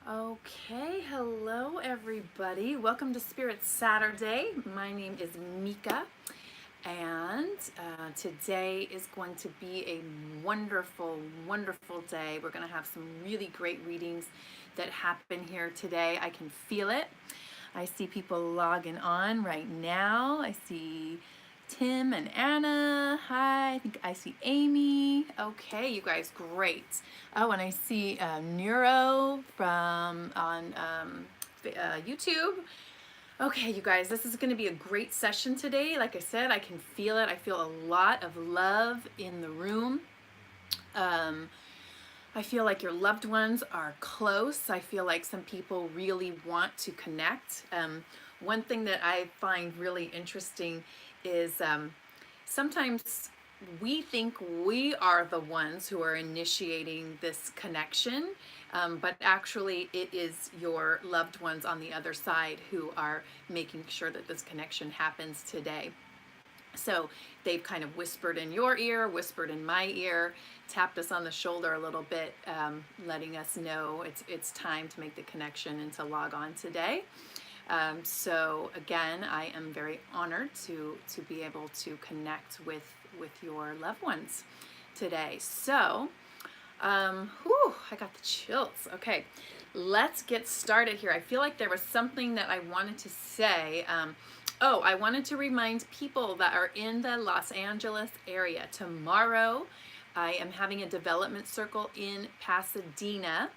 Okay, hello everybody. Welcome to Spirit Saturday. My name is Mika, and today is going to be a wonderful, wonderful day. We're going to have some really great readings that happen here today. I can feel it. I see people logging on right now. I see Tim and Anna. Hi, I think I see Amy. Okay, you guys, great. Oh, and I see Neuro from on YouTube. Okay, you guys, this is going to be a great session today. Like I said, I can feel it. I feel a lot of love in the room. I feel like your loved ones are close. I feel like some people really want to connect. One thing that I find really interesting is sometimes we think we are the ones who are initiating this connection, but actually it is your loved ones on the other side who are making sure that this connection happens today. So they've kind of whispered in your ear, whispered in my ear, tapped us on the shoulder a little bit, letting us know it's time to make the connection and to log on today. So again, I am very honored to be able to connect with your loved ones today. So, I got the chills. Okay, let's get started here. I feel like there was something that I wanted to say. I wanted to remind people that are in the Los Angeles area. Tomorrow, I am having a development circle in Pasadena.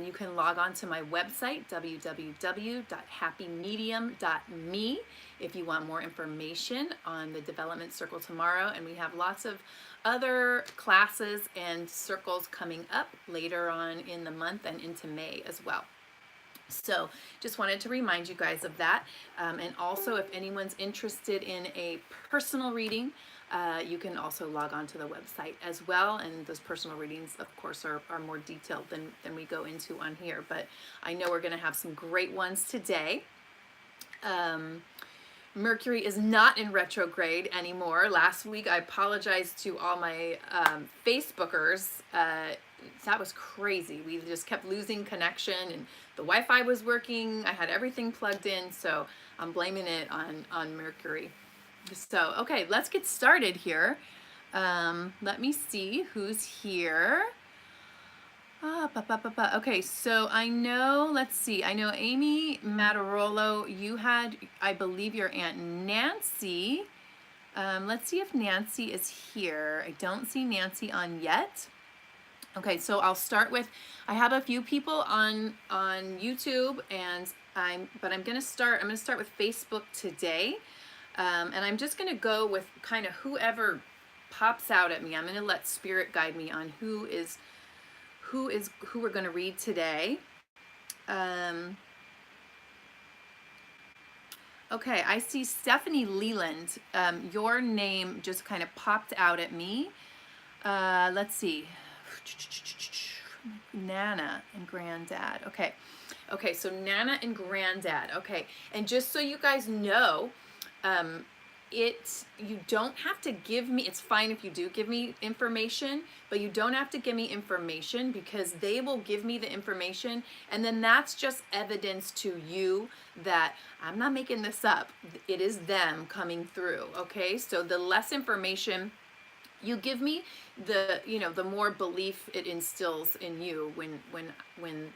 You can log on to my website, www.happymedium.me, if you want more information on the development circle tomorrow. And we have lots of other classes and circles coming up later on in the month and into May as well. So just wanted to remind you guys of that. And also, if anyone's interested in a personal reading, you can also log on to the website as well. And those personal readings, of course, are more detailed than we go into on here. But I know we're going to have some great ones today. Mercury is not in retrograde anymore. Last week, I apologized to all my Facebookers. That was crazy. We just kept losing connection, and the Wi-Fi was working. I had everything plugged in, so I'm blaming it on Mercury. So, okay, let's get started here. Let me see who's here. Okay, so I know, let's see, I know Amy Matarolo, you had, I believe, your Aunt Nancy. Let's see if Nancy is here. I don't see Nancy on yet. Okay, so I'll start with, I have a few people on YouTube, and I'm gonna start with Facebook today. And I'm just gonna go with kind of whoever pops out at me. I'm gonna let Spirit guide me on who we're gonna read today. Okay, I see Stephanie Leland. Your name just kind of popped out at me. Let's see. Nana and Granddad. Okay, so Nana and Granddad. Okay, and just so you guys know, you don't have to give me, it's fine if you do give me information, but you don't have to give me information, because they will give me the information, and then that's just evidence to you that I'm not making this up. It is them coming through. Okay, so the less information you give me, the more belief it instills in you when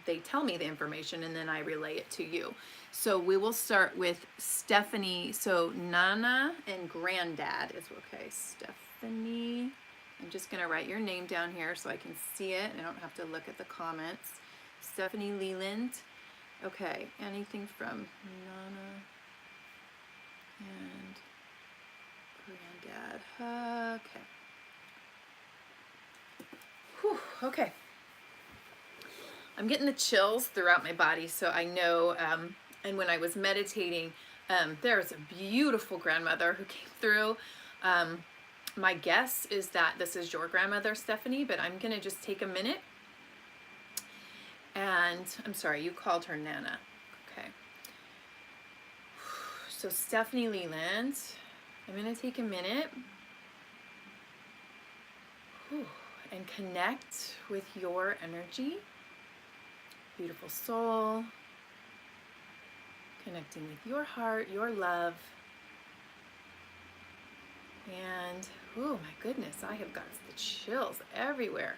they tell me the information, and then I relay it to you. So we will start with Stephanie. So Nana and Granddad is okay. Stephanie, I'm just gonna write your name down here so I can see it. I don't have to look at the comments. Stephanie Leland. Okay, anything from Nana and Granddad. Okay. Whew, okay. I'm getting the chills throughout my body, so I know, and when I was meditating, there was a beautiful grandmother who came through. My guess is that this is your grandmother, Stephanie, but I'm gonna just take a minute. And I'm sorry, you called her Nana. Okay. So Stephanie Leland, I'm gonna take a minute. Whew. And connect with your energy. Beautiful soul, connecting with your heart, your love. And, oh my goodness, I have got the chills everywhere.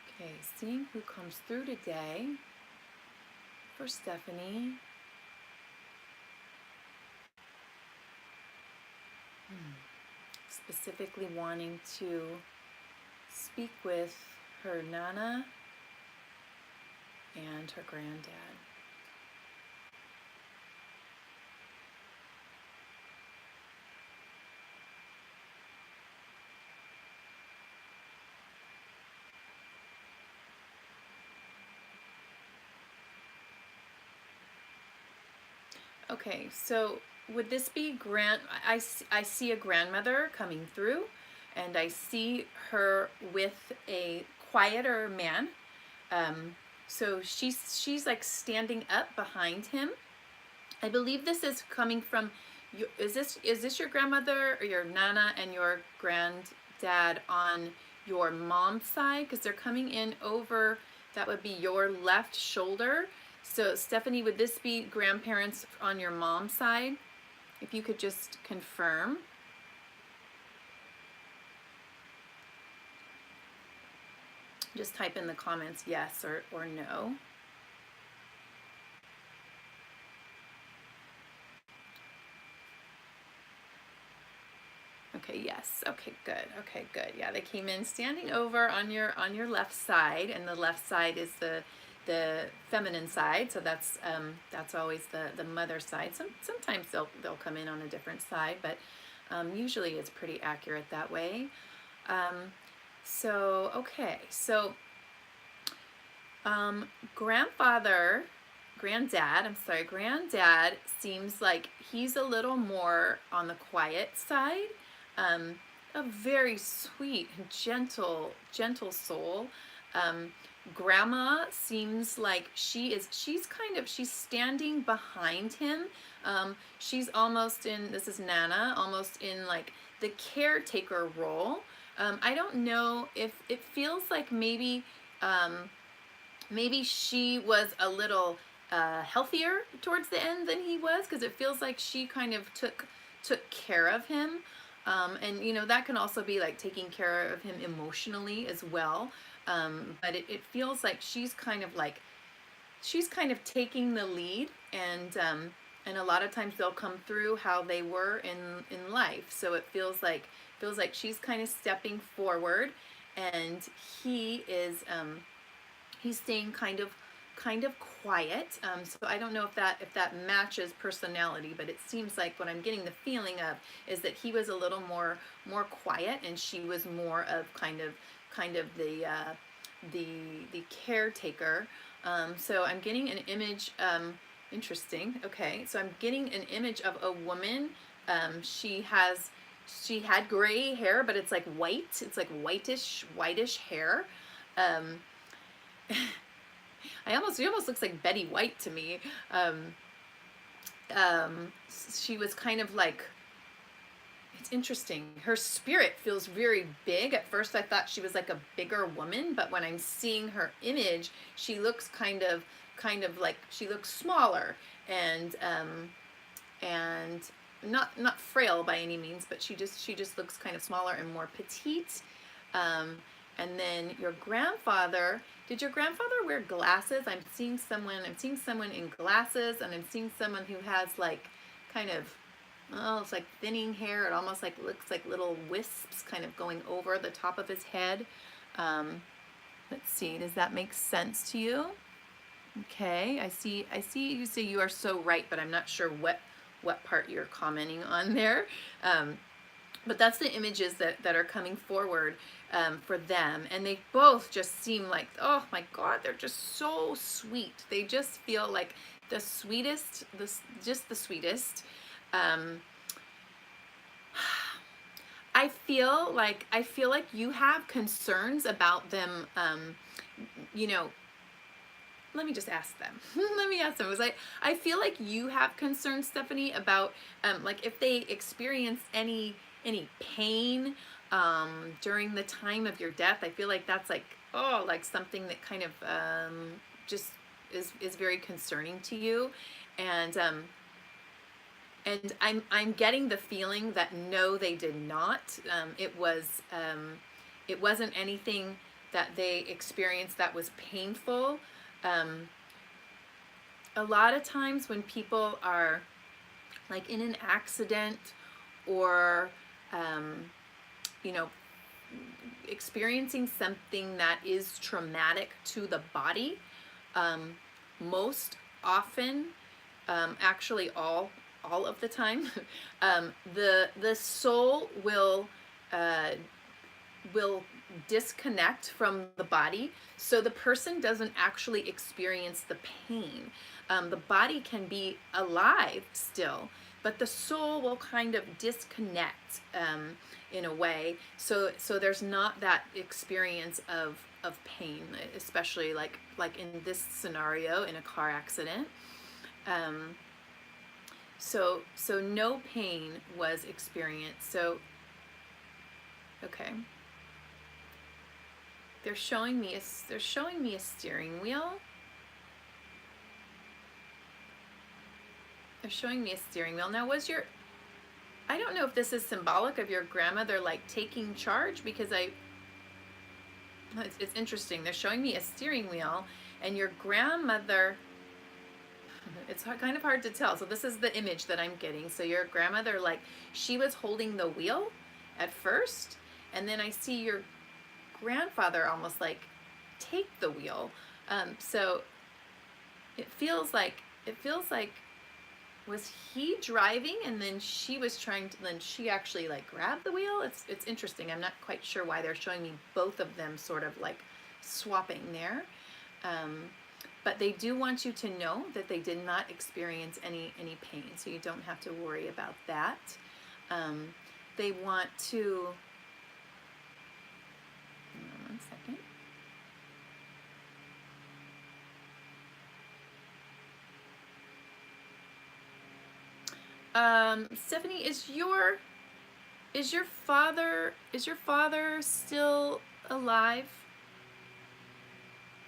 Okay, seeing who comes through today for Stephanie. Specifically wanting to speak with her Nana and her granddad. Okay, so would this be I see a grandmother coming through, and I see her with a quieter man. So she's like standing up behind him. I believe this is coming from you. Is this your grandmother or your nana and your granddad on your mom's side? Because they're coming in over, that would be your left shoulder. So Stephanie, would this be grandparents on your mom's side? If you could just confirm. Just type in the comments yes or no. Okay, yes. Okay, good. Okay, good. Yeah, they came in standing over on your left side, and the left side is the feminine side. So that's always the mother side. Sometimes they'll come in on a different side, but usually it's pretty accurate that way. So okay, so granddad seems like he's a little more on the quiet side. A very sweet and gentle soul. Grandma seems like she's standing behind him. She's almost in, this is Nana, almost in like the caretaker role. I don't know if it feels like maybe she was a little healthier towards the end than he was, because it feels like she kind of took care of him. And you know, that can also be like taking care of him emotionally as well. But it feels like she's kind of taking the lead, and a lot of times they'll come through how they were in life. So it feels like she's kind of stepping forward, and he is he's staying kind of quiet. So I don't know if that matches personality, but it seems like what I'm getting the feeling of is that he was a little more quiet, and she was more of kind of the caretaker. So I'm getting an image. Interesting. Okay, so I'm getting an image of a woman. She had gray hair, but it's like white. It's like whitish hair. She almost looks like Betty White to me. She was kind of like, it's interesting. Her spirit feels very big. At first I thought she was like a bigger woman, but when I'm seeing her image, she looks kind of like, she looks smaller and not frail by any means, but she just looks kind of smaller and more petite. And then your grandfather, did your grandfather wear glasses? I'm seeing someone in glasses, and I'm seeing someone who has like kind of, it's like thinning hair. It almost like looks like little wisps kind of going over the top of his head. Let's see, does that make sense to you? Okay, I see you say you are so right, but I'm not sure what part you're commenting on there. But that's the images that are coming forward for them. And they both just seem like, oh my God, they're just so sweet. They just feel like the sweetest, just the sweetest. I feel like you have concerns about them, you know. Let me just ask them. Let me ask them. I feel like you have concerns, Stephanie, about like if they experience any pain, during the time of your death. I feel like that's like, oh, like something that kind of just is very concerning to you. And I'm getting the feeling that no, they did not. It wasn't anything that they experienced that was painful. A lot of times when people are like in an accident or you know, experiencing something that is traumatic to the body, most often, actually all of the time, the soul will disconnect from the body, so the person doesn't actually experience the pain. The body can be alive still, but the soul will kind of disconnect in a way. So there's not that experience of pain, especially like in this scenario in a car accident. So no pain was experienced. So okay. They're showing me a steering wheel. They're showing me a steering wheel. Now, I don't know if this is symbolic of your grandmother like taking charge, because it's interesting. They're showing me a steering wheel and your grandmother, it's kind of hard to tell. So this is the image that I'm getting. So your grandmother, like, she was holding the wheel at first, and then I see your grandfather almost like take the wheel. So it feels like, was he driving and then she was then she actually like grabbed the wheel? It's interesting. I'm not quite sure why they're showing me both of them sort of like swapping there. But they do want you to know that they did not experience any pain, so you don't have to worry about that. They want to, one second. Stephanie, is your father still alive?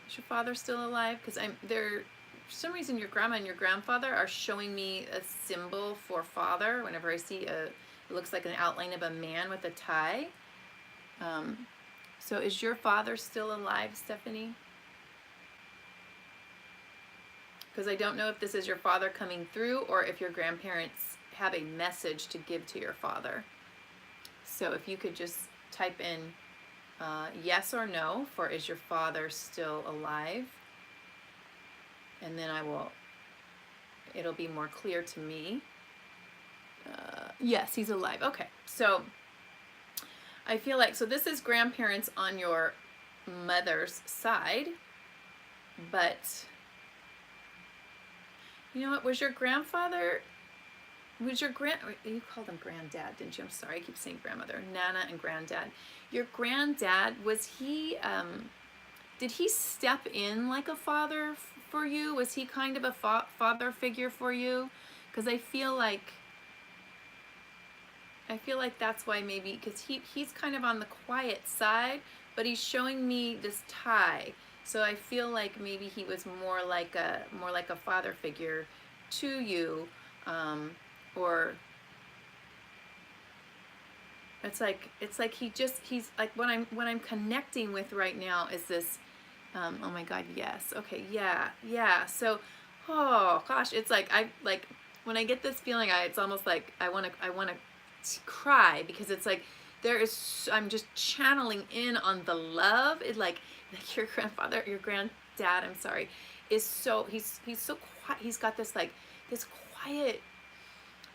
Is your father still alive? Because for some reason your grandma and your grandfather are showing me a symbol for father. Whenever I see it looks like an outline of a man with a tie. So is your father still alive, Stephanie? Because I don't know if this is your father coming through or if your grandparents have a message to give to your father. So if you could just type in yes or no for is your father still alive, and then it'll be more clear to me. Yes, he's alive. Okay, so I feel like, so this is grandparents on your mother's side, but you know what, you called him granddad, didn't you? I'm sorry, I keep saying grandmother. Nana and granddad. Your granddad, did he step in like a father for you? Was he kind of a father figure for you? Because I feel like that's why, maybe, because he's kind of on the quiet side, but he's showing me this tie. So I feel like maybe he was more like a father figure to you, or it's like he's like, what I'm connecting with right now is this. Oh my God, yes. Okay, yeah. So, oh gosh, it's like when I get this feeling, it's almost like I want to cry, because it's like I'm just channeling in on the love. It like your granddad, I'm sorry, is so he's so quiet. He's got this like this quiet,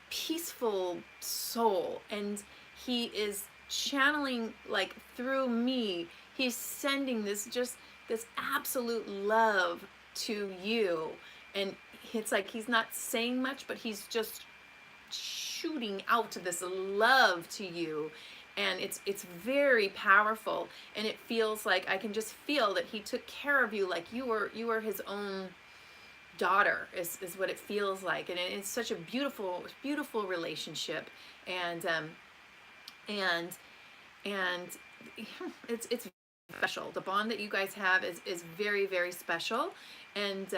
peaceful soul, and he is channeling like through me. He's sending this absolute love to you, and it's like he's not saying much, but he's just shooting out this love to you, and it's very powerful, and it feels like I can just feel that he took care of you like you were his own daughter, is what it feels like, and it's such a beautiful relationship, and and it's special. The bond that you guys have is very, very special. And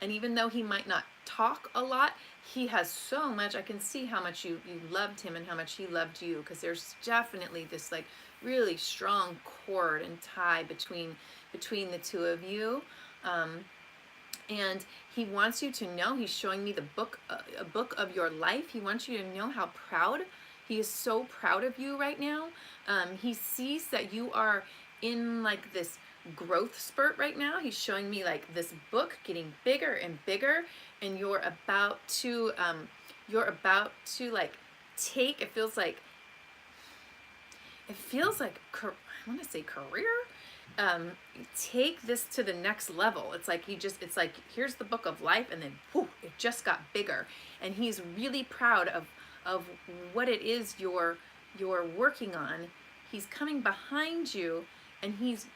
even though he might not talk a lot, he has so much. I can see how much you loved him and how much he loved you, because there's definitely this like really strong cord and tie between the two of you. Um, and he wants you to know, he's showing me the book, a book of your life. He wants you to know how proud he is, so proud of you right now. He sees that you are in like this growth spurt right now. He's showing me like this book getting bigger and bigger, and you're about to like take, it feels like I want to say career, take this to the next level. It's like here's the book of life, and then whoo, it just got bigger, and he's really proud of what it is you're working on. He's coming behind you, and he's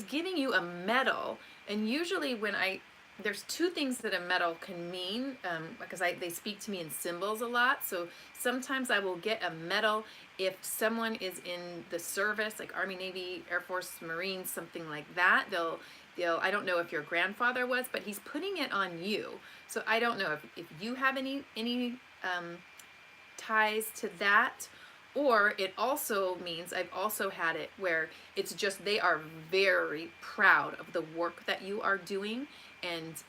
giving you a medal. And usually when there's two things that a medal can mean, because they speak to me in symbols a lot. So sometimes I will get a medal if someone is in the service, like Army, Navy, Air Force, Marines, something like that. They'll I don't know if your grandfather was, but he's putting it on you. So I don't know if you have any ties to that. Or it also means, I've also had it where it's just they are very proud of the work that you are doing, and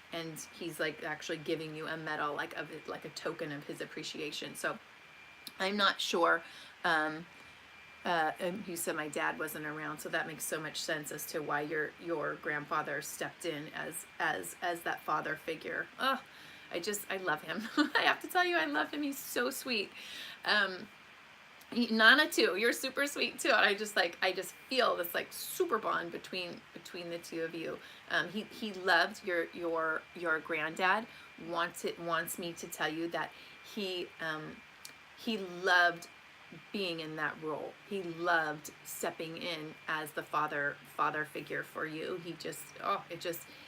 he's like actually giving you a medal, like like a token of his appreciation. So I'm not sure. And you said my dad wasn't around, so that makes so much sense as to why your grandfather stepped in as that father figure. Oh, I love him. I have to tell you, I love him. He's so sweet. Nana too, you're super sweet too, and I just feel this like super bond between the two of you. He loved your granddad. Wants me to tell you that he loved being in that role. He loved stepping in as the father figure for you. He just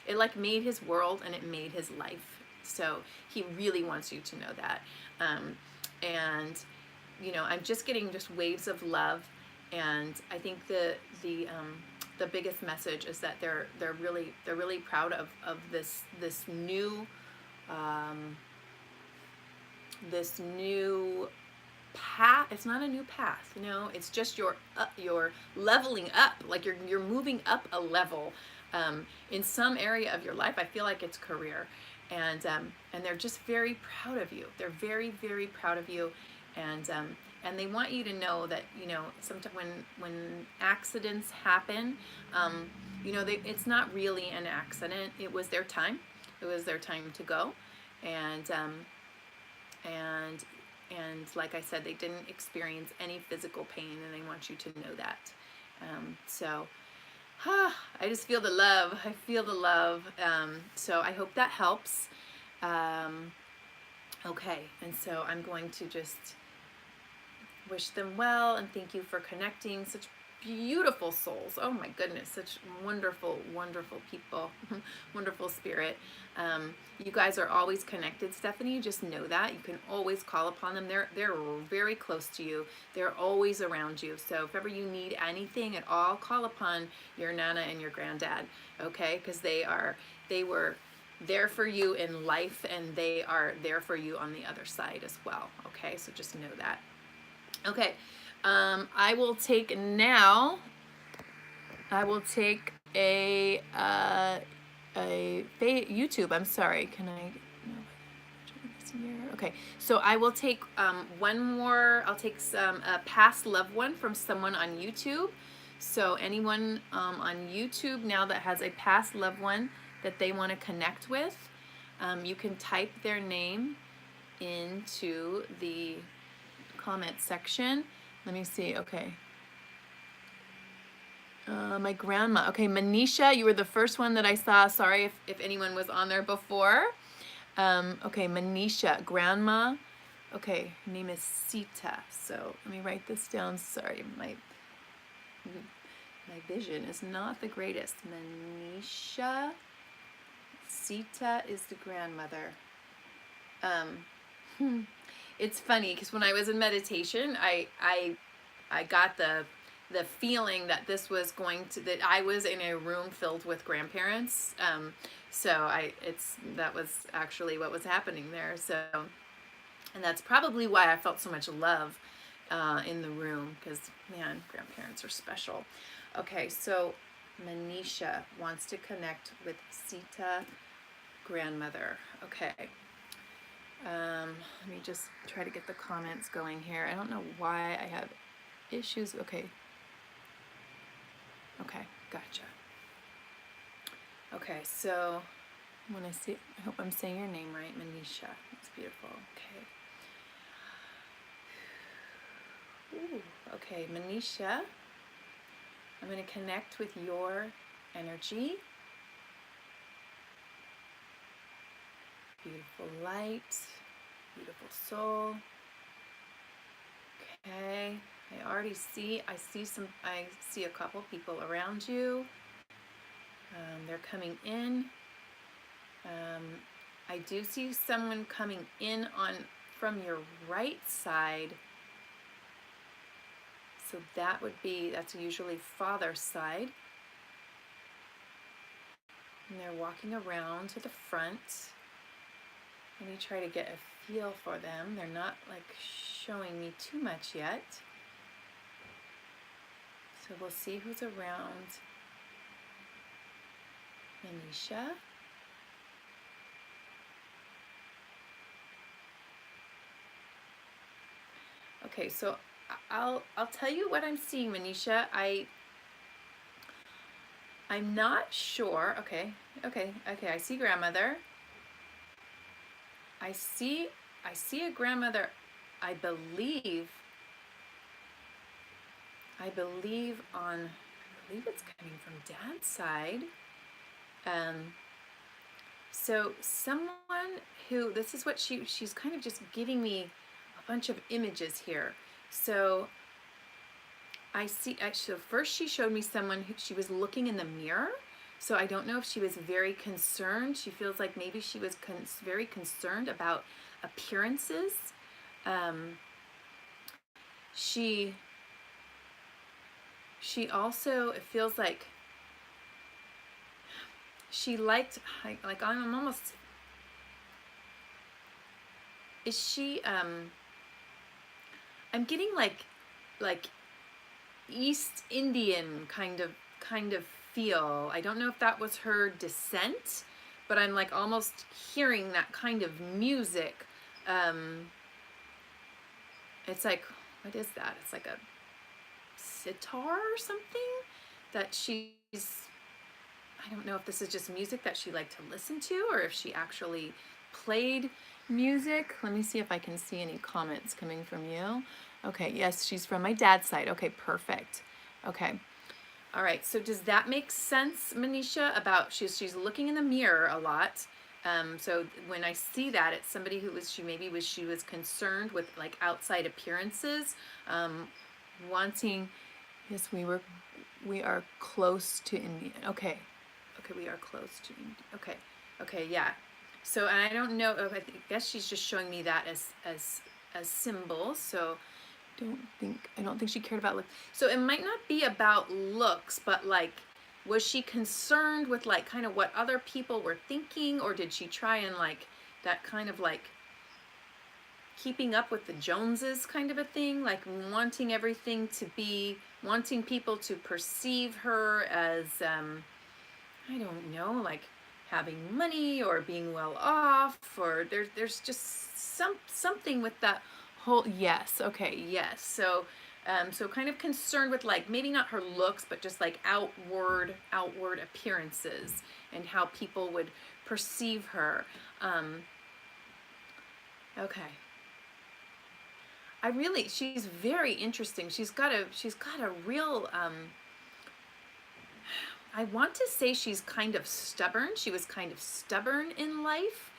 it like made his world, and it made his life. So he really wants you to know that. And I'm just getting just waves of love, and I think the biggest message is that they're really proud of this new path. It's not a new path, it's just you're leveling up, like you're moving up a level in some area of your life. I feel like it's career, and they're just very proud of you. They're very, very proud of you. And they want you to know that sometimes when accidents happen, it's not really an accident. It was their time. It was their time to go, and like I said, they didn't experience any physical pain, and they want you to know that. So I just feel the love. I feel the love. So I hope that helps. Okay, and so I'm going to just wish them well, and thank you for connecting. Such beautiful souls. Oh my goodness, such wonderful, wonderful people. Wonderful spirit. You guys are always connected, Stephanie. Just know that. You can always call upon them. They're very close to you. They're always around you. So if ever you need anything at all, call upon your Nana and your granddad, okay? Because they were there for you in life, and they are there for you on the other side as well, okay? So just know that. Okay, I will take a YouTube. I'm sorry. Can I? No. Okay, so I will take one more. I'll take a past loved one from someone on YouTube. So anyone on YouTube now that has a past loved one that they want to connect with, you can type their name into the comment section. Let me see. Okay. My grandma. Okay, Manisha, you were the first one that I saw. Sorry if anyone was on there before. Okay, Manisha, grandma. Okay, her name is Sita. So let me write this down. Sorry, my vision is not the greatest. Manisha. Sita is the grandmother. It's funny because when I was in meditation, I I got the feeling that this was going to, that I was in a room filled with grandparents. So that was actually what was happening there. So, and that's probably why I felt so much love in the room, because man, grandparents are special. Okay, so Manisha wants to connect with Sita, grandmother. Okay. Let me just try to get the comments going here. I don't know why I have issues. Okay. Okay, gotcha. Okay, so when I see, I hope I'm saying your name right, Manisha. It's beautiful. Okay. Ooh, okay, Manisha, I'm going to connect with your energy. Beautiful light, beautiful soul. Okay, I see a couple people around you. They're coming in. I do see someone coming in from your right side. So that's usually father's side. And they're walking around to the front. Let me try to get a feel for them. They're not like showing me too much yet. So we'll see who's around Manisha. Okay, so I'll tell you what I'm seeing, Manisha. I'm not sure. Okay. I see grandmother. I see a grandmother. I believe it's coming from dad's side. So someone who, this is what she's kind of just giving me a bunch of images here. So I see, so first she showed me someone who she was looking in the mirror. So I don't know if she was very concerned. She feels like maybe she was very concerned about appearances. She also, it feels like she liked, like I'm almost, is she, I'm getting like East Indian kind of feel. I don't know if that was her descent, but I'm like almost hearing that kind of music. It's like, what is that? It's like a sitar or something that she's, I don't know if this is just music that she liked to listen to or if she actually played music. Let me see if I can see any comments coming from you. Okay, yes, she's from my dad's side. Okay, perfect. Okay. All right, so does that make sense, Manisha, about she's looking in the mirror a lot. So when I see that, it's somebody who she was concerned with like outside appearances, wanting, yes, we are close to India. Okay, we are close to India. Okay, yeah. So, and I don't know, I guess she's just showing me that as symbols. So I don't think she cared about looks. So it might not be about looks, but like, was she concerned with like kind of what other people were thinking, or did she try and like that kind of like keeping up with the Joneses kind of a thing, like wanting people to perceive her as, I don't know, like having money or being well off, or there's just something with that whole, yes, okay, yes. So so kind of concerned with like maybe not her looks, but just like outward appearances and how people would perceive her. Okay. She's very interesting. She's got a real, I want to say she's kind of stubborn. She was kind of stubborn in life.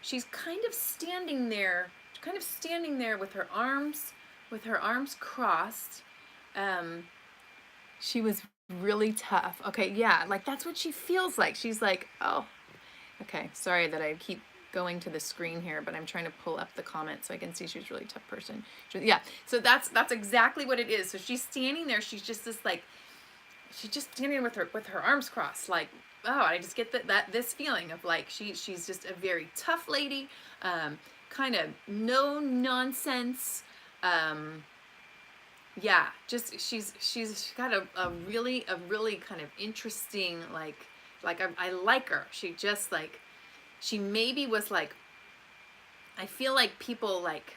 She's kind of standing there with her arms crossed. She was really tough. Okay, yeah, like that's what she feels like. She's like, oh, okay, sorry that I keep going to the screen here, but I'm trying to pull up the comment so I can see she's a really tough person. Yeah, so that's exactly what it is. So she's standing there. She's just this like, she's just standing with her arms crossed, like, oh, I just get this feeling of like she's just a very tough lady, kind of no nonsense. Yeah, just she's got a really kind of interesting like I like her. She just like, she maybe was like, I feel like people like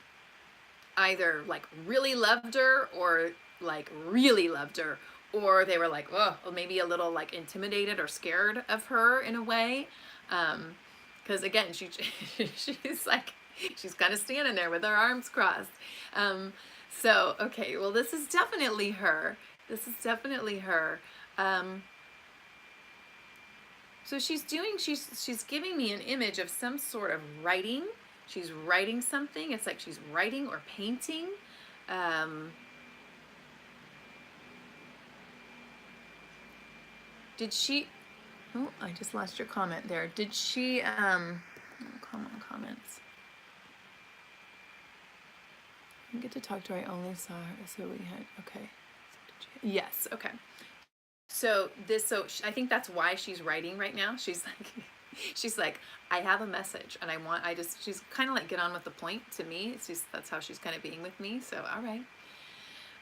either like really loved her or like really loved her, or they were like, oh, well, maybe a little like intimidated or scared of her in a way. Because again, she's like, she's kind of standing there with her arms crossed. So, okay, well, this is definitely her. This is definitely her. So she's giving me an image of some sort of writing. She's writing something. It's like she's writing or painting. Did she, oh, I just lost your comment there. Did she, comments. I didn't get to talk to her. I only saw her. So we had, okay. Yes, okay. So I think that's why she's writing right now. She's like, I have a message and she's kind of like, get on with the point to me. It's just, that's how she's kind of being with me. So, all right.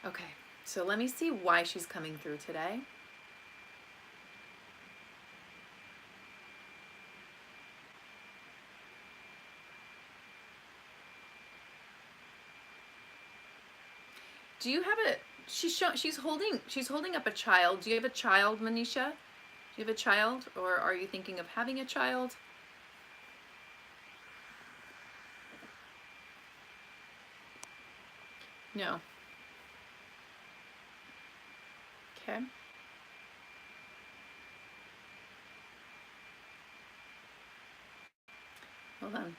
Okay. So let me see why she's coming through today. Do you have she's holding up a child. Do you have a child, Manisha? Do you have a child, or are you thinking of having a child? No. Okay. Hold on.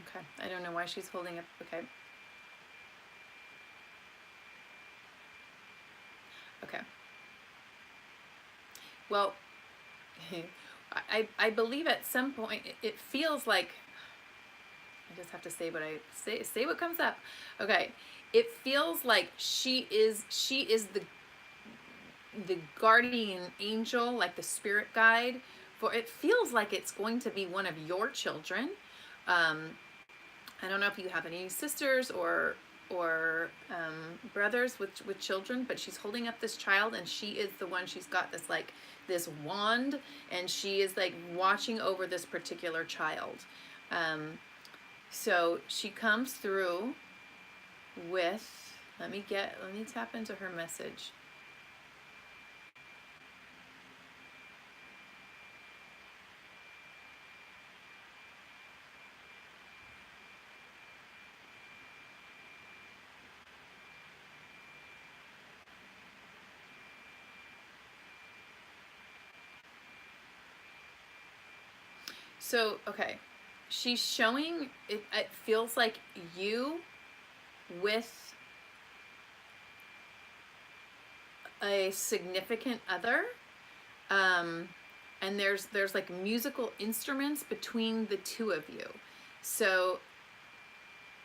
Okay. I don't know why she's holding up. Okay. Okay. Well, I believe at some point it feels like, I just have to say what I say what comes up. Okay. It feels like she is the guardian angel, like the spirit guide, for it feels like it's going to be one of your children. I don't know if you have any sisters or brothers with children, but she's holding up this child, and she is the one. She's got this like this wand, and she is like watching over this particular child. So she comes through with, let me tap into her message. So, okay, she's showing, it feels like you with a significant other, and there's like musical instruments between the two of you. So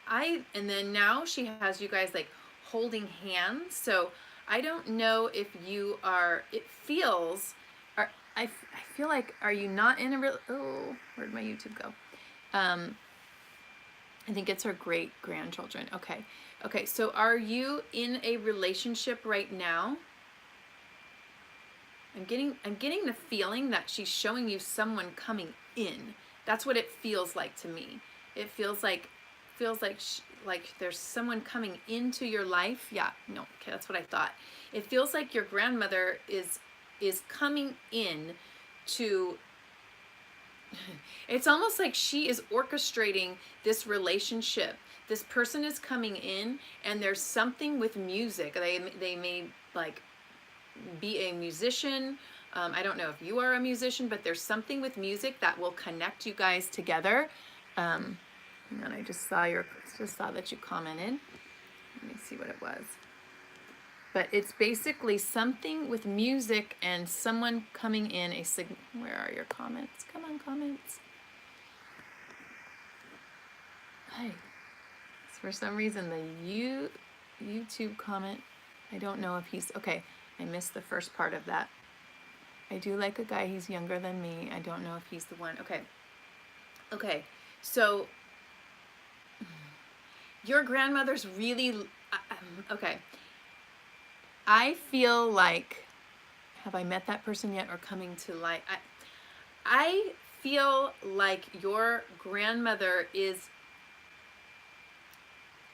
and then now she has you guys like holding hands. So I don't know if you are, it feels, I feel like, are you not in a real, oh, where'd my YouTube go? I think it's her great grandchildren. Okay, so are you in a relationship right now? I'm getting the feeling that she's showing you someone coming in. That's what it feels like to me. It feels like there's someone coming into your life. Yeah, no, okay, that's what I thought. It feels like your grandmother is coming in to, it's almost like she is orchestrating this relationship. This person is coming in, and there's something with music. They may like be a musician. I don't know if you are a musician, but there's something with music that will connect you guys together. And I just saw that you commented. Let me see what it was. but it's basically something with music and someone coming in a signal. Where are your comments? Come on, comments. Hi. For some reason, the YouTube comment, I don't know if he's, okay, I missed the first part of that. I do like a guy, he's younger than me. I don't know if he's the one. Okay. Okay. So, your grandmother's really, okay. I feel like, have I met that person yet or coming to light? I feel like your grandmother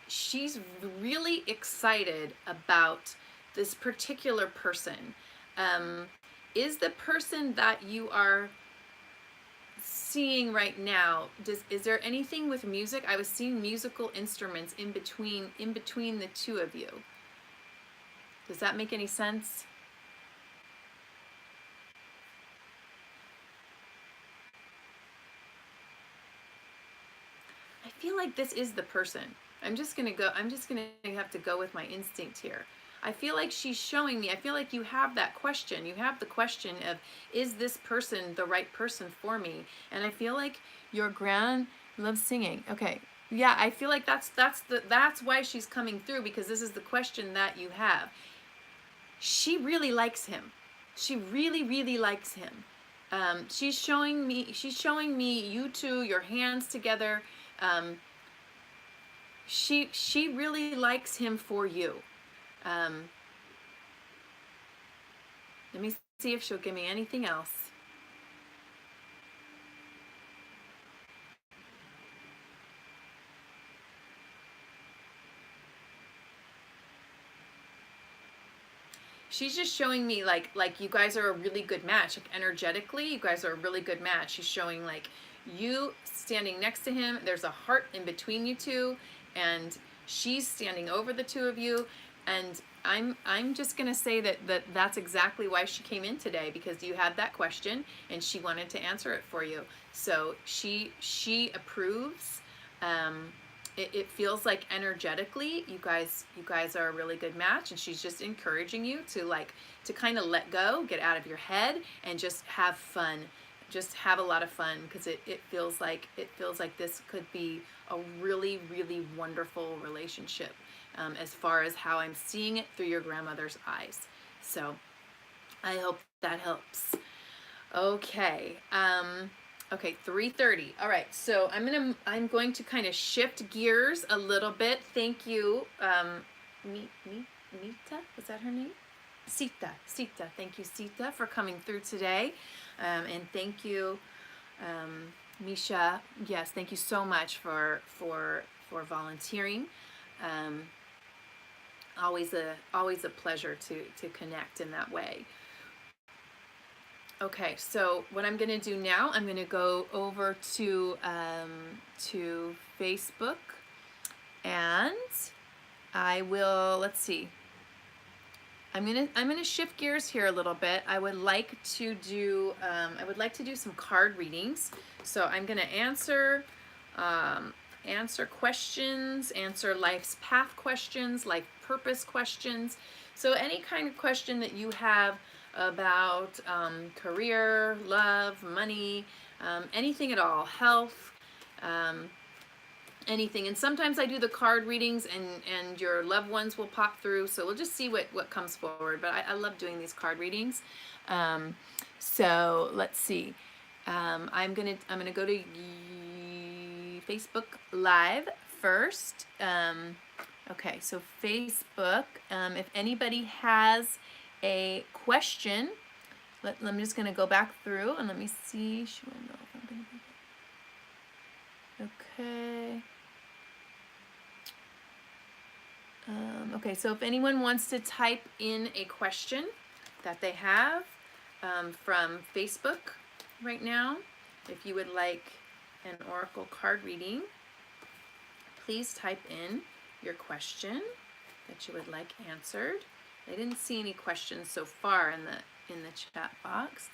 she's really excited about this particular person. Is the person that you are seeing right now, is there anything with music? I was seeing musical instruments in between the two of you. Does that make any sense? I feel like this is the person. I'm just gonna have to go with my instinct here. I feel like she's showing me, I feel like you have that question. You have the question of, is this person the right person for me? And I feel like your grand loves singing. Okay. Yeah, I feel like that's why she's coming through, because this is the question that you have. She really likes him. She really, really likes him. She's showing me you two, your hands together. She really likes him for you. Let me see if she'll give me anything else. She's just showing me like you guys are a really good match. Like energetically, you guys are a really good match. She's showing like you standing next to him. There's a heart in between you two, and she's standing over the two of you. And I'm just gonna say that's exactly why she came in today, because you had that question and she wanted to answer it for you. So she approves. It feels like energetically you guys are a really good match, and she's just encouraging you to kind of let go, get out of your head, and just have fun. Just have a lot of fun, because it feels like this could be a really, really wonderful relationship, as far as how I'm seeing it through your grandmother's eyes. So I hope that helps. Okay. Okay, 3:30. All right, so I'm going to kind of shift gears a little bit. Thank you, Mita, was that her name? Sita. Thank you, Sita, for coming through today, and thank you, Misha. Yes, thank you so much for volunteering. Always a pleasure to connect in that way. Okay, so what I'm going to do now, I'm going to go over to Facebook, and I will, let's see. I'm gonna shift gears here a little bit. I would like to do some card readings. So I'm gonna answer questions, answer life's path questions, life purpose questions. So any kind of question that you have about career, love, money, anything at all, health, anything. And sometimes I do the card readings, and your loved ones will pop through, so we'll just see what comes forward. But I love doing these card readings. So let's see. I'm gonna go to Facebook Live first. Okay, so Facebook, if anybody has a question, I'm just gonna go back through and let me see. She will know if I'm gonna be okay. Okay, so if anyone wants to type in a question that they have from Facebook right now, if you would like an oracle card reading, please type in your question that you would like answered. I didn't see any questions so far in the chat box.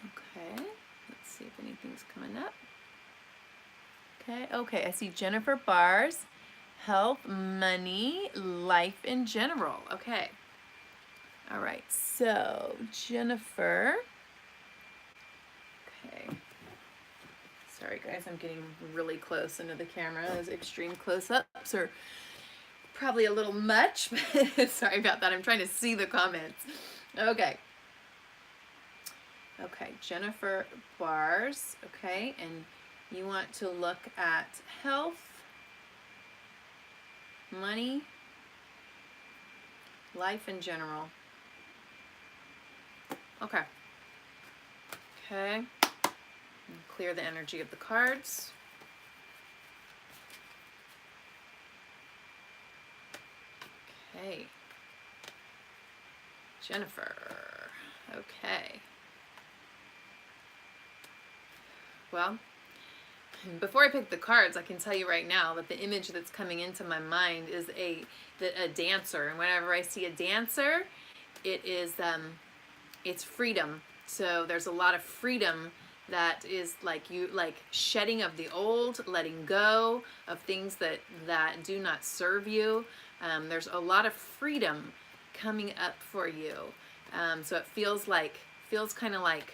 Okay, let's see if anything's coming up. Okay, okay, I see Jennifer bars, health, money, life in general. Okay. All right, so Jennifer. Okay. Sorry guys, I'm getting really close into the camera. Those extreme close-ups are probably a little much, but sorry about that. I'm trying to see the comments. Okay. Okay, Jennifer bars. Okay, and you want to look at health, money, life in general. Okay. Okay. Clear the energy of the cards. Okay. Jennifer. Okay. Well, before I pick the cards, I can tell you right now that the image that's coming into my mind is a dancer, and whenever I see a dancer, it is it's freedom. So there's a lot of freedom that is like shedding of the old, letting go of things that do not serve you. There's a lot of freedom coming up for you. So it feels kind of like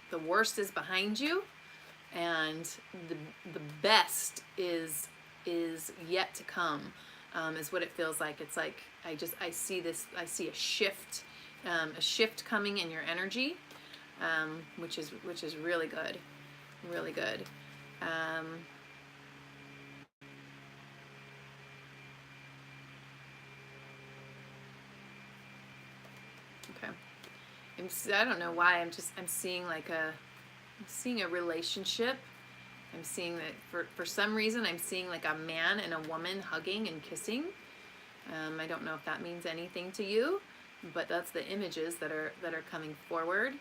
the worst is behind you, and the best is yet to come. Is what it feels like. It's like I see a shift coming in your energy, which is really good, really good. Okay, I don't know why I'm seeing a relationship. I'm seeing that for some reason I'm seeing like a man and a woman hugging and kissing. I don't know if that means anything to you, but that's the images that are coming forward.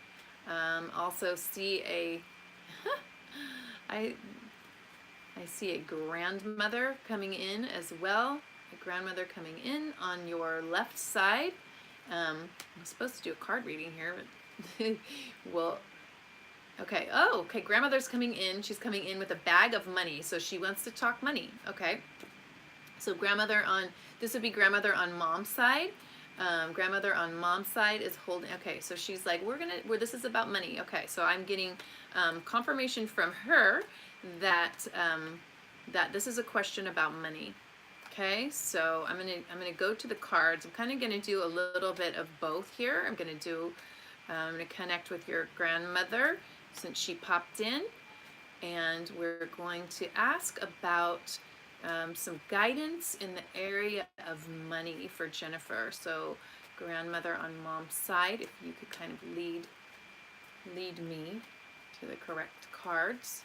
Also see I see a grandmother coming in as well. A grandmother coming in on your left side. I'm supposed to do a card reading here, but well, okay. Oh, okay. Grandmother's coming in. She's coming in with a bag of money, so she wants to talk money. Okay. So this would be grandmother on mom's side. Grandmother on mom's side is holding. Okay, so she's like, this is about money. Okay, so I'm getting confirmation from her that that this is a question about money. Okay, so I'm gonna go to the cards. I'm kind of gonna do a little bit of both here. I'm gonna connect with your grandmother since she popped in, and we're going to ask about some guidance in the area of money for Jennifer. So grandmother on mom's side, if you could kind of lead me to the correct cards.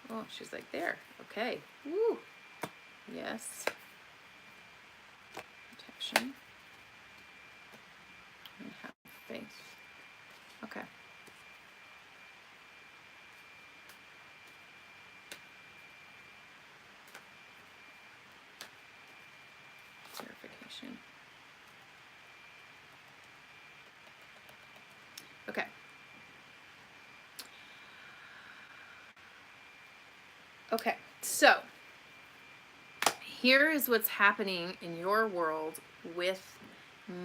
Oh, she's like there. Okay. Woo. Yes. Protection. And have faith. Okay. Clarification. Okay. Okay, so here is what's happening in your world with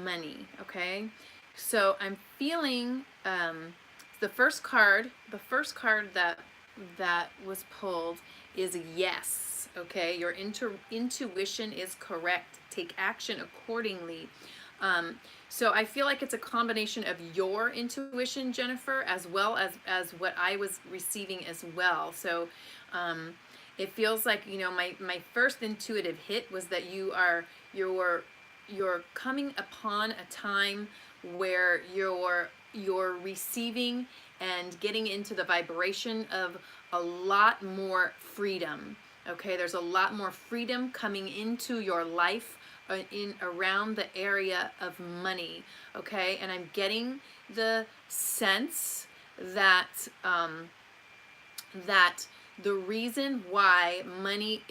money, okay? So I'm feeling the first card that was pulled is yes, okay? Your intuition is correct. Take action accordingly. So I feel like it's a combination of your intuition, Jennifer, as well as what I was receiving as well. So it feels like, my first intuitive hit was that you're coming upon a time where you're receiving and getting into the vibration of a lot more freedom. Okay, there's a lot more freedom coming into your life in around the area of money. Okay, and I'm getting the sense that that the reason why money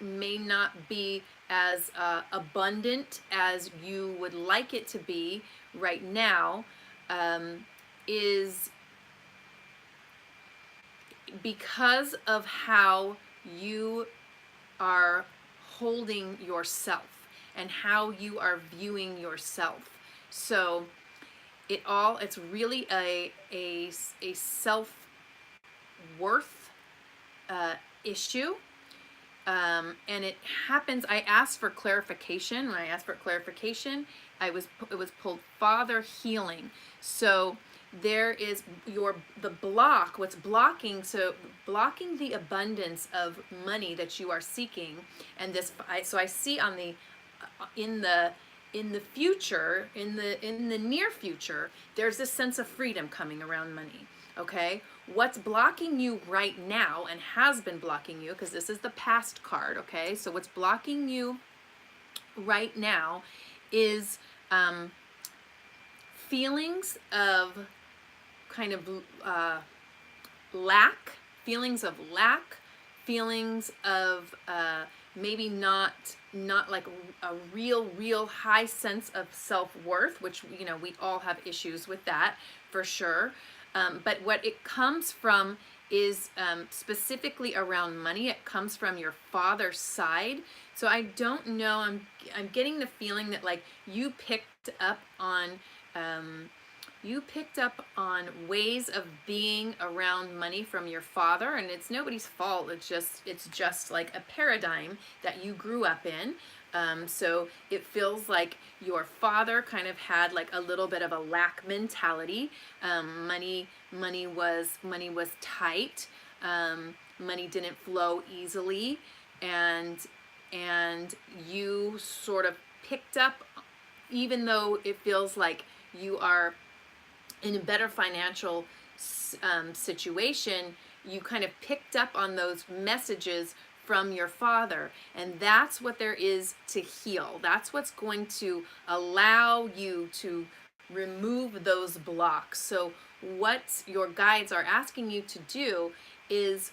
may not be as abundant as you would like it to be right now is because of how you are holding yourself and how you are viewing yourself. So it's really a self-worth issue. And it happens. I asked for clarification. When I asked for clarification, it was pulled father healing. So there is the block. What's blocking? So blocking the abundance of money that you are seeking. And so I see on the in the future, in the near future, there's this sense of freedom coming around money. Okay, what's blocking you right now and has been blocking you, because this is the past card, okay? So what's blocking you right now is feelings of kind of lack, feelings of maybe not like a real high sense of self-worth, which, you know, we all have issues with that for sure. But what it comes from is specifically around money. It comes from your father's side. So I don't know. I'm getting the feeling that like you picked up on ways of being around money from your father, and it's nobody's fault. It's just like a paradigm that you grew up in. So it feels like your father kind of had like a little bit of a lack mentality. Money was tight. Money didn't flow easily, and you sort of picked up, even though it feels like you are in a better financial situation, you kind of picked up on those messages from your father, and that's what there is to heal. That's what's going to allow you to remove those blocks. So what your guides are asking you to do is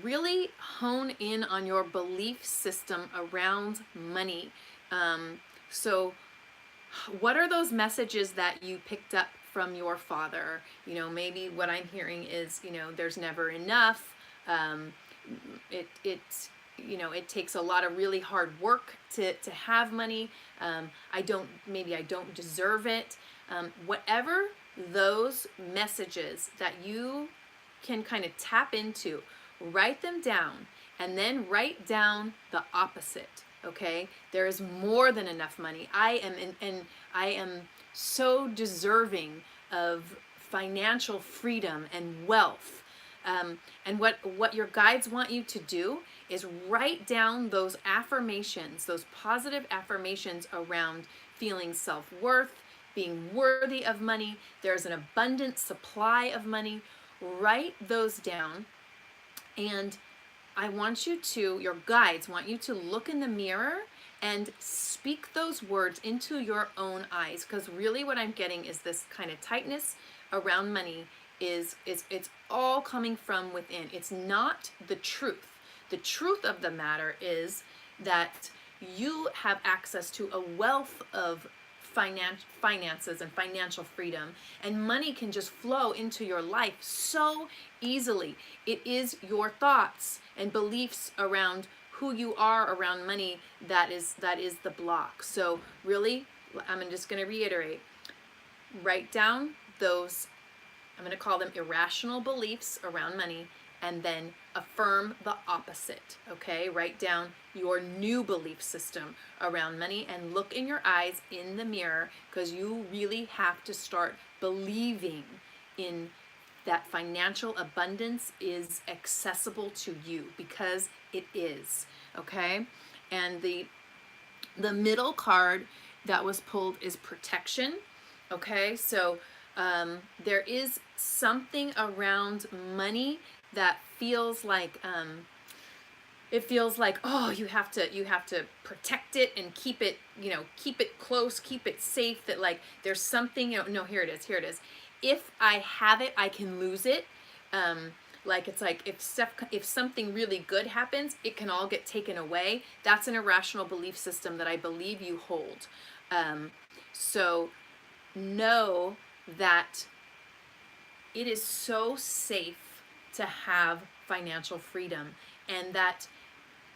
really hone in on your belief system around money. So what are those messages that you picked up from your father? You know, maybe what I'm hearing is, you know, there's never enough. It takes a lot of really hard work to have money. I don't deserve it. Whatever those messages that you can kind of tap into, write them down, and then write down the opposite. Okay, there is more than enough money. I am so deserving of financial freedom and wealth. And what your guides want you to do is write down those affirmations, those positive affirmations around feeling self-worth, being worthy of money. There's an abundant supply of money. Write those down, and your guides want you to look in the mirror and speak those words into your own eyes, because really what I'm getting is this kind of tightness around money is it's all coming from within. It's not the truth. The truth of the matter is that you have access to a wealth of finances and financial freedom, and money can just flow into your life so easily. It is your thoughts and beliefs around who you are around money that is the block. So really, I'm just going to reiterate, write down those, I'm going to call them irrational beliefs around money, and then affirm the opposite. Okay, write down your new belief system around money and look in your eyes in the mirror, because you really have to start believing in that financial abundance is accessible to you, because it is. Okay, and the middle card that was pulled is protection. Okay, so there is something around money that feels like oh, you have to protect it and keep it close, keep it safe, that like there's something, no, here it is. If I have it, I can lose it. Like it's like if something really good happens, it can all get taken away. That's an irrational belief system that I believe you hold. So know that it is so safe to have financial freedom, and that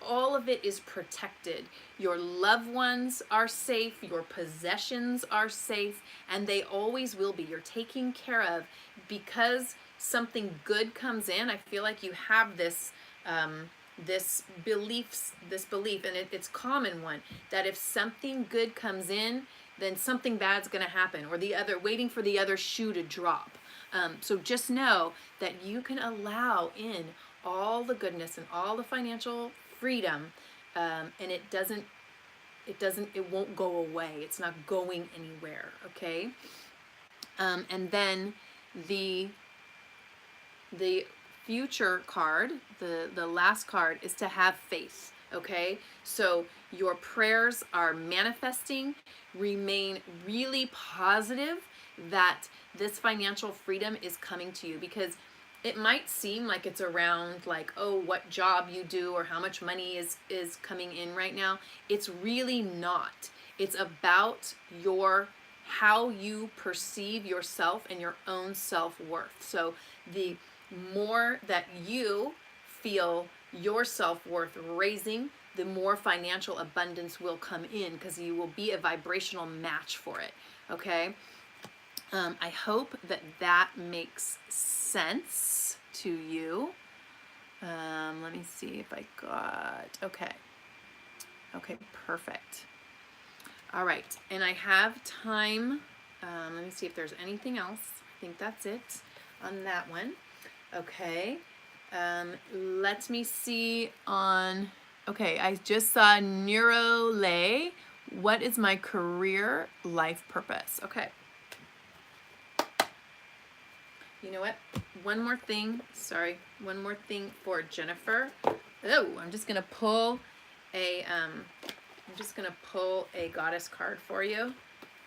all of it is protected. Your loved ones are safe, your possessions are safe, and they always will be. You're taken care of because something good comes in. I feel like you have this this belief, and it's a common one, that if something good comes in, then something bad's going to happen, or the other, waiting for the other shoe to drop. So just know that you can allow in all the goodness and all the financial freedom, and it won't go away. It's not going anywhere. Okay. And then the future card, the last card, is to have faith. Okay, so your prayers are manifesting. Remain really positive that this financial freedom is coming to you, because it might seem like it's around, like, oh, what job you do or how much money is coming in right now. It's really not. It's about how you perceive yourself and your own self-worth. So the more that you feel your self-worth raising, the more financial abundance will come in, because you will be a vibrational match for it. Okay. I hope that makes sense to you. Let me see if I got, okay, perfect. All right, and I have time. Let me see if there's anything else. I think that's it on that one. Okay, let me see on, okay, I just saw Neurolay. What is my career life purpose? Okay. You know what? One more thing for Jennifer. Oh, I'm just gonna pull a goddess card for you,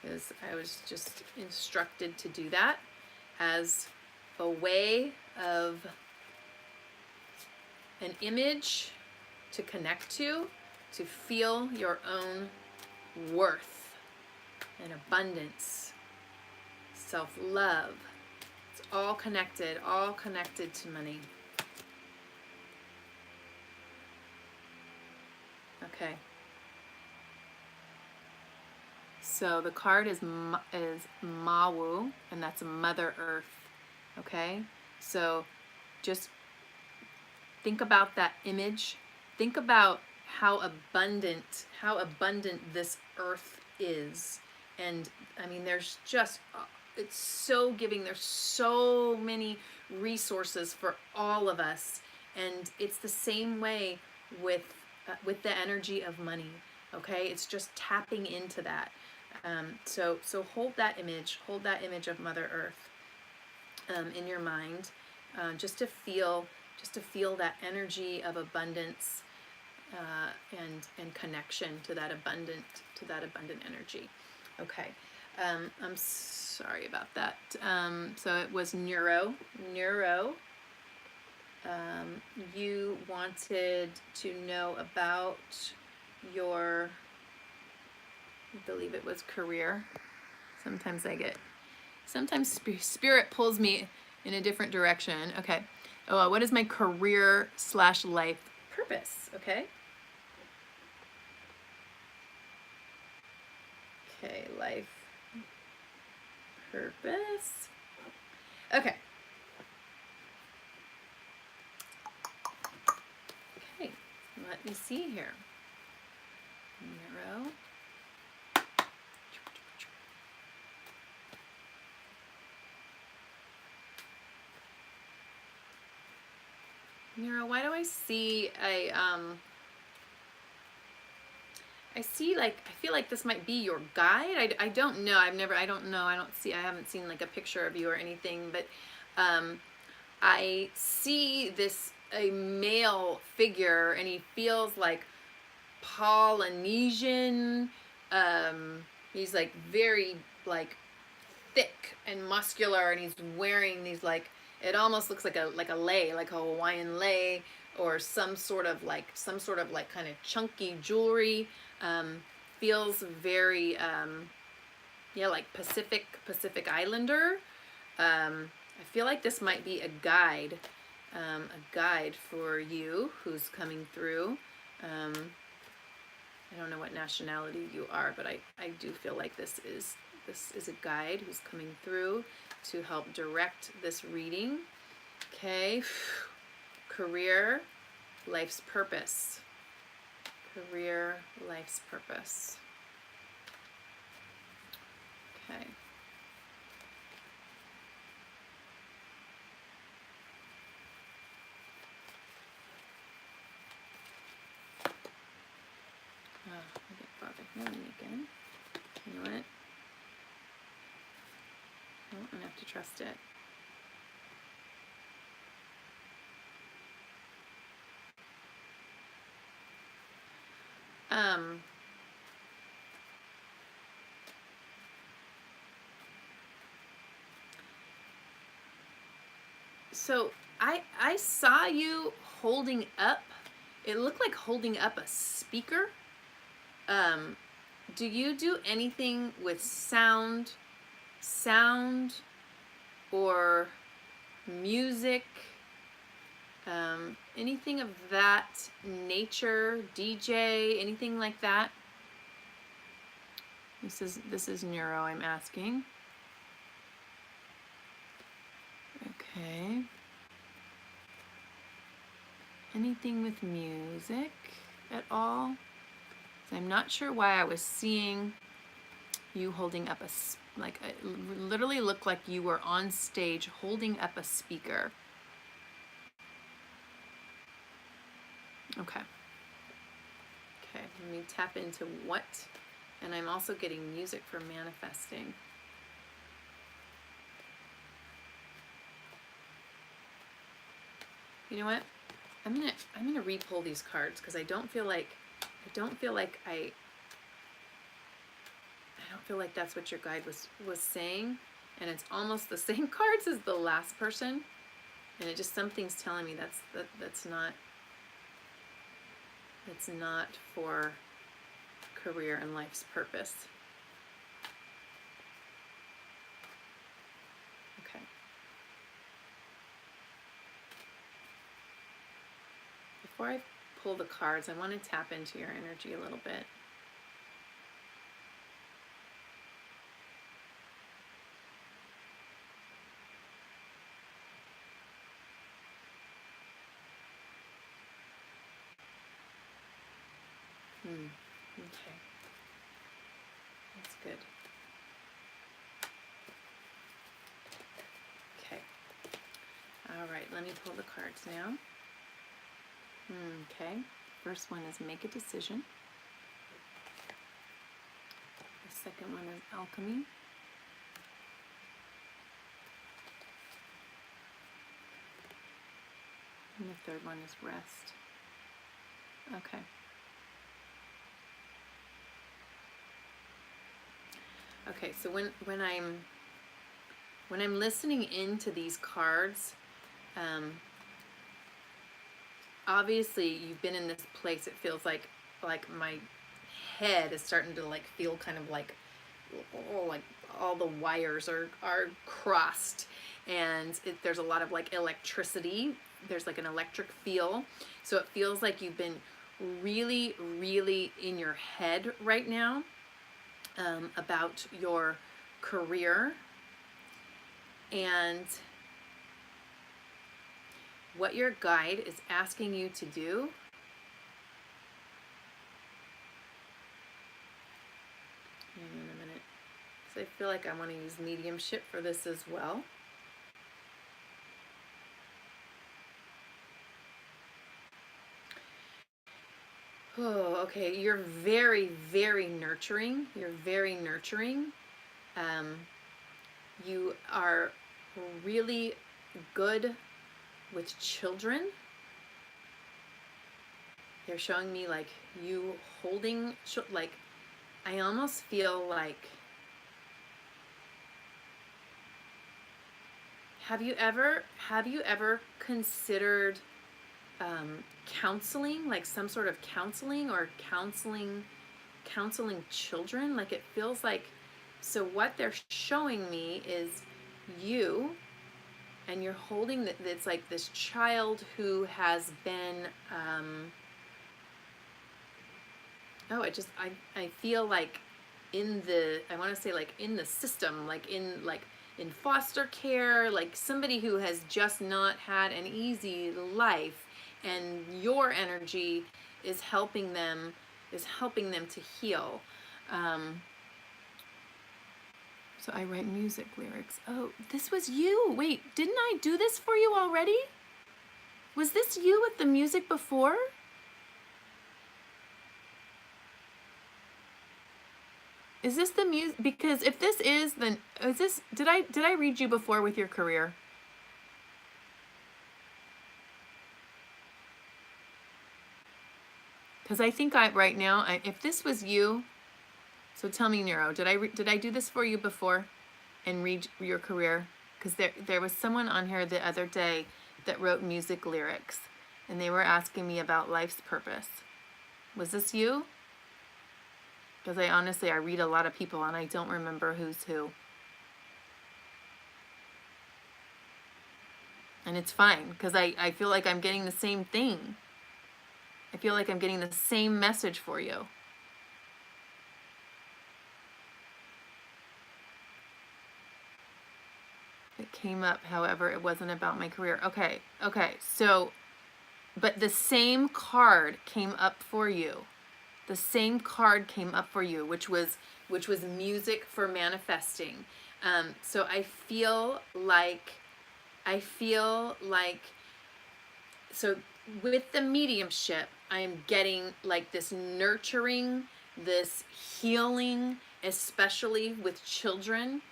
because I was just instructed to do that as a way of an image to connect to feel your own worth and abundance, self-love. All connected to money. Okay. So the card is Mawu, and that's Mother Earth. Okay? So just think about that image. Think about how abundant this earth is. And I mean, there's just, it's so giving. There's so many resources for all of us, and it's the same way with the energy of money. Okay, it's just tapping into that. So hold that image of Mother Earth in your mind, just to feel that energy of abundance and connection to that abundant energy. Okay. I'm sorry about that. So it was Neuro. You wanted to know about your, I believe it was career. Sometimes spirit pulls me in a different direction. Okay. Oh, what is my career/life purpose? Okay. Okay, life purpose. Okay. Okay, let me see here. Neuro, why do I see a I see, like, I feel like this might be your guide. I don't know. I haven't seen like a picture of you or anything, but I see a male figure, and he feels like Polynesian. He's like very like thick and muscular, and he's wearing these, like, it almost looks like a lei, like a Hawaiian lei, or some sort of like kind of chunky jewelry. Feels very like Pacific Islander. I feel like this might be a guide a guide for you who's coming through. I don't know what nationality you are, but I do feel like this is a guide who's coming through to help direct this reading. Okay, career, life's purpose. Career, life's purpose. Okay. I get bothered knowing again. You know what? Oh, I'm gonna have to trust it. So I saw you holding up, it looked like holding up a speaker. Do you do anything with sound or music? Anything of that nature, DJ, anything like that? This is neuro, I'm asking. Okay. Anything with music at all? So I'm not sure why I was seeing you holding up it literally looked like you were on stage holding up a speaker. Okay. Okay, let me tap into what, and I'm also getting music for manifesting. You know what? I'm gonna re-pull these cards because I don't feel like that's what your guide was saying, and it's almost the same cards as the last person, and it just, something's telling me that's not for career and life's purpose. Okay. Before I pull the cards, I want to tap into your energy a little bit. Okay. That's good. Okay. All right, let me pull the cards now. Okay. First one is make a decision. The second one is alchemy. And the third one is rest. Okay. Okay, so when I'm listening into these cards, obviously you've been in this place. It feels like my head is starting to feel kind of like all the wires are crossed, and there's a lot of electricity. There's an electric feel. So it feels like you've been really, really in your head right now. About your career and what your guide is asking you to do. Hang on a minute, because I feel like I want to use mediumship for this as well. Oh, okay. You're very, very nurturing. You're very nurturing. You are really good with children. They're showing me you holding, I almost feel like, have you ever considered counseling, some sort of counseling or counseling children? It feels like, so what they're showing me is you and you're holding that. It's like this child who has been I feel like I want to say like in the system, like in foster care, like somebody who has just not had an easy life, and your energy is helping them to heal. So I write music lyrics. Oh, this was you. Wait, didn't I do this for you already? Was this you with the music before? Is this the music? Because if this is, then is this? Did I read you before with your career? Because I think right now, if this was you, so tell me, Nero, did I do this for you before, and read your career? Because there was someone on here the other day that wrote music lyrics, and they were asking me about life's purpose. Was this you? Because I read a lot of people and I don't remember who's who. And it's fine, because I feel like I'm getting the same thing. I feel like I'm getting the same message for you. It came up, however, it wasn't about my career. Okay, so, but the same card came up for you. The same card came up for you, which was music for manifesting. So I feel like, so with the mediumship, I'm getting like this nurturing, this healing, especially with children.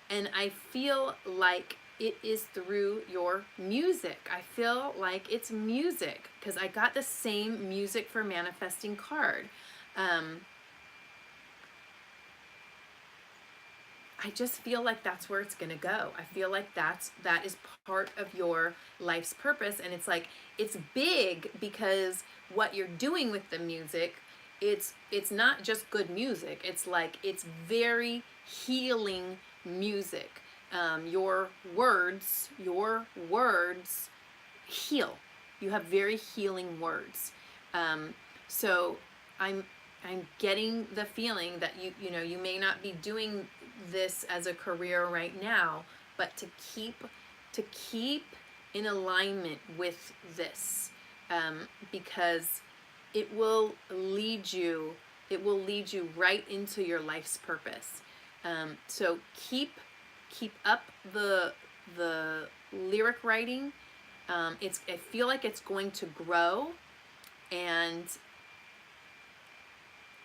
And I feel like it is through your music. I feel like it's music, because I got the same music for manifesting card. I just feel like that's where it's going to go. I feel like that is part of your life's purpose. And it's like, it's big, because what you're doing with the music, it's not just good music. It's like, it's very healing music. Your words heal. You have very healing words. So I'm getting the feeling that you may not be doing this as a career right now, but to keep in alignment with this, because it will lead you right into your life's purpose. So keep up the lyric writing. I feel like it's going to grow, and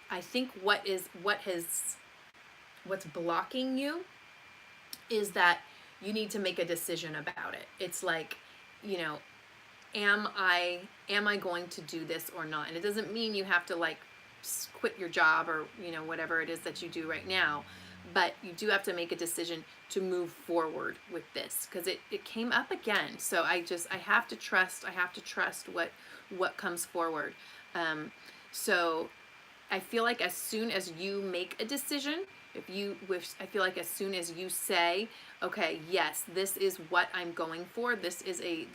I think what's blocking you is that you need to make a decision about it. It's like, am I going to do this or not? And it doesn't mean you have to like quit your job or whatever it is that you do right now, but you do have to make a decision to move forward with this, because it came up again. So I have to trust what comes forward. So I feel like as soon as you make a decision, I feel like as soon as you say, okay, yes, this is what I'm going for, this is a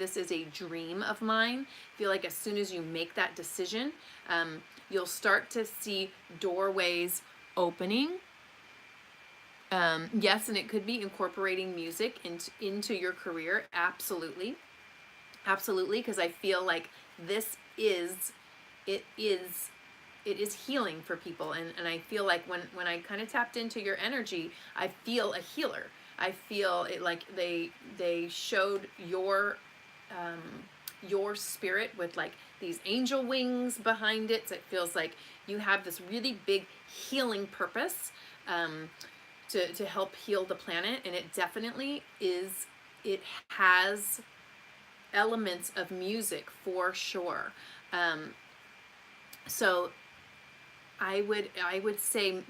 dream of mine, I feel like as soon as you make that decision, you'll start to see doorways opening. Yes, and it could be incorporating music into your career. Absolutely, because I feel like it is healing for people, and I feel like when I kind of tapped into your energy, I feel a healer. I feel it like they showed your spirit with like these angel wings behind it. So it feels like you have this really big healing purpose, to help heal the planet, and it definitely is. It has elements of music for sure. So I would say,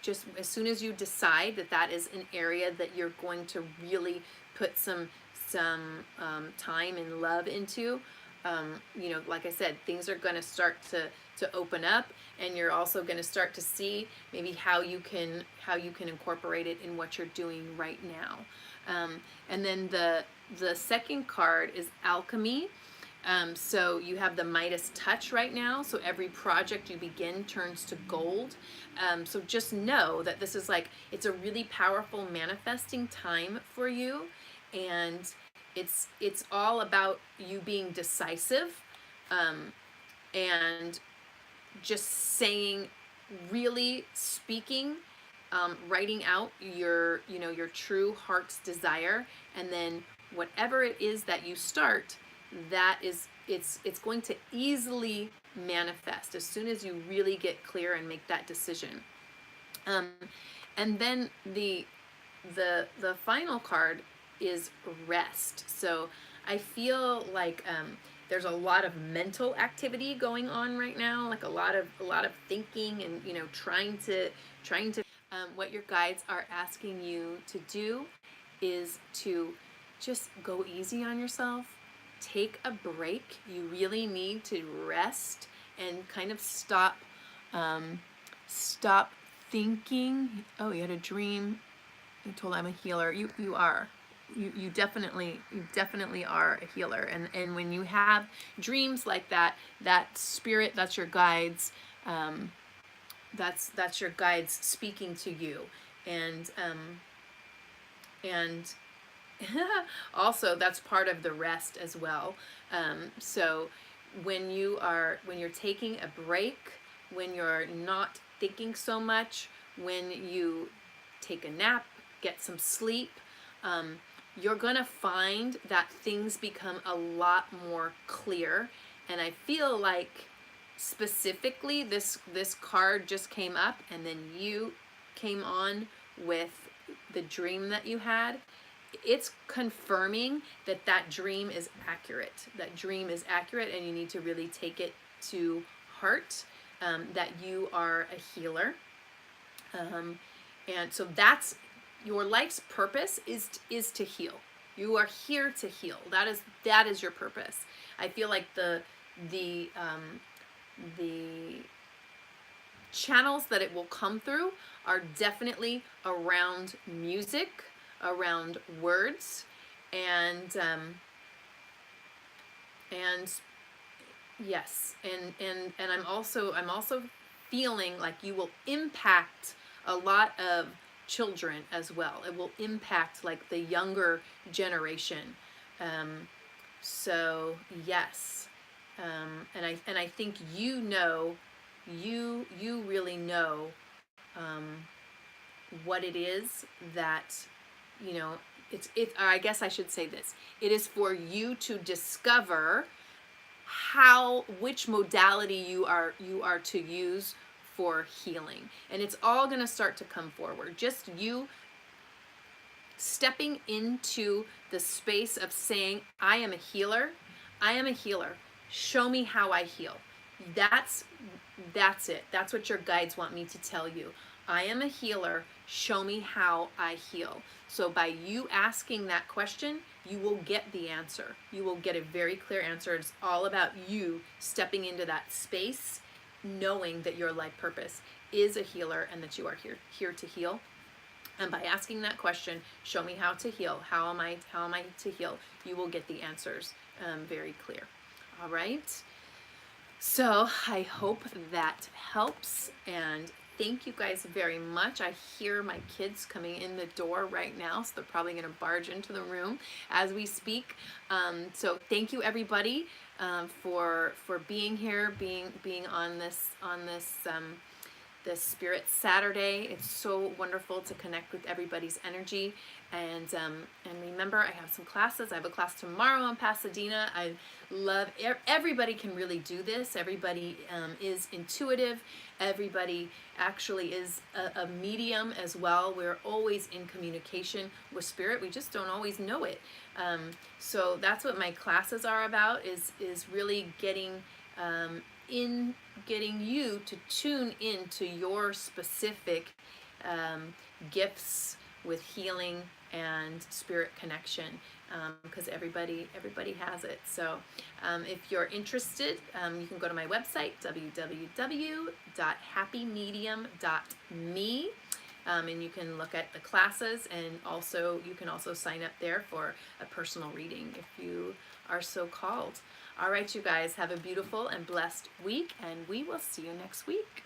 just as soon as you decide that is an area that you're going to really put some time and love into, like I said, things are going to start to open up, and you're also going to start to see maybe how you can incorporate it in what you're doing right now. And then the second card is alchemy. So you have the Midas touch right now. So every project you begin turns to gold. So just know that this is like, it's a really powerful manifesting time for you. And it's all about you being decisive, and just saying, really speaking, writing out your true heart's desire, and then whatever it is that you start, that is it's going to easily manifest as soon as you really get clear and make that decision. And then the final card is rest. So I feel like there's a lot of mental activity going on right now, like a lot of thinking and trying to what your guides are asking you to do is to just go easy on yourself. Take a break. You really need to rest and kind of stop thinking. Oh, you had a dream. You told I'm a healer. You are. You definitely are a healer. And when you have dreams like that, that spirit, that's your guides. That's your guides speaking to you. And also that's part of the rest as well. So when you're taking a break, when you're not thinking so much, when you take a nap, get some sleep, you're gonna find that things become a lot more clear. And I feel like specifically this card just came up, and then you came on with the dream that you had. It's confirming that that dream is accurate. That dream is accurate, and you need to really take it to heart, that you are a healer. And so that's your life's purpose, is to heal. You are here to heal. That is your purpose. I feel like the channels that it will come through are definitely around music, around words, and yes, and I'm also feeling like you will impact a lot of children as well. It will impact like the younger generation. So yes, and I think you really know what it is that I guess I should say this. It is for you to discover which modality you are to use for healing. And it's all going to start to come forward. Just you stepping into the space of saying, I am a healer. I am a healer. Show me how I heal. That's it. That's what your guides want me to tell you. I am a healer. Show me how I heal. So by you asking that question, you will get the answer. You will get a very clear answer. It's all about you stepping into that space, knowing that your life purpose is a healer and that you are here to heal. And by asking that question, show me how to heal. How am I to heal? You will get the answers very clear. All right. So I hope that helps, and thank you guys very much. I hear my kids coming in the door right now, so they're probably going to barge into the room as we speak. So thank you everybody for being here, being on this Spirit Saturday. It's so wonderful to connect with everybody's energy. And remember, I have some classes. I have a class tomorrow in Pasadena. I love everybody can really do this. Everybody is intuitive. Everybody actually is a medium as well. We're always in communication with spirit. We just don't always know it. So that's what my classes are about, is really getting you to tune into your specific gifts, with healing and spirit connection, because everybody has it. So if you're interested, you can go to my website, www.happymedium.me. And you can look at the classes, and also you can also sign up there for a personal reading if you are so called. All right, you guys, have a beautiful and blessed week, and we will see you next week.